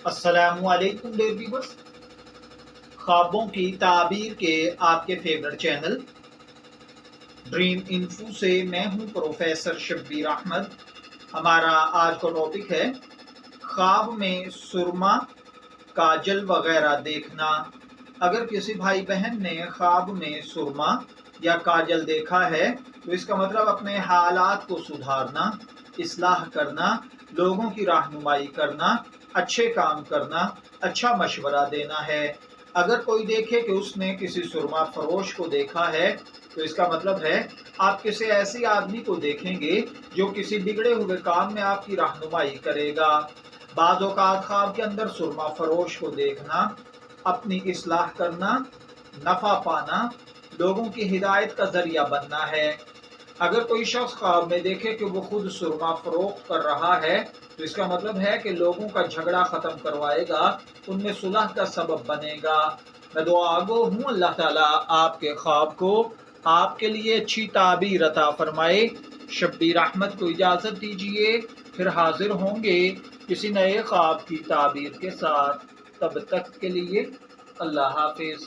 अस्सलामुअलैकुम dear viewers, ख्वाबों की ताबीर के आपके फेवरेट चैनल ड्रीम इन्फो से मैं हूं प्रोफेसर शब्बीर अहमद। हमारा आज का टॉपिक है ख्वाब में सुरमा, काजल वगैरह देखना। अगर किसी भाई बहन ने ख्वाब में सुरमा या काजल देखा है तो इसका मतलब अपने हालात को सुधारना, इस्लाह करना, लोगों की रहनुमाई करना, अच्छे काम करना, अच्छा मशवरा देना है। अगर कोई देखे कि उसने किसी सुरमा फरोश को देखा है तो इसका मतलब है आप किसी ऐसे आदमी को देखेंगे जो किसी बिगड़े हुए काम में आपकी रहनुमाई करेगा। बाज़ औक़ात ख्वाब के अंदर सुरमा फरोश को देखना, अपनी इस्लाह करना, नफ़ा पाना, लोगों की हिदायत का ज़रिया बनना है। अगर कोई शख्स ख्वाब में देखे कि वो खुद सुरमा फरोख्त कर रहा है तो इसका मतलब है कि लोगों का झगड़ा ख़त्म करवाएगा, उनमें सुलह का सबब बनेगा। मैं दुआगो हूँ अल्लाह ताला आपके ख्वाब को आपके लिए अच्छी ताबीर अता फरमाए। शब्बीर अहमद को इजाज़त दीजिए, फिर हाजिर होंगे किसी नए ख्वाब की ताबीर के साथ। तब तक के लिए अल्लाह हाफिज़।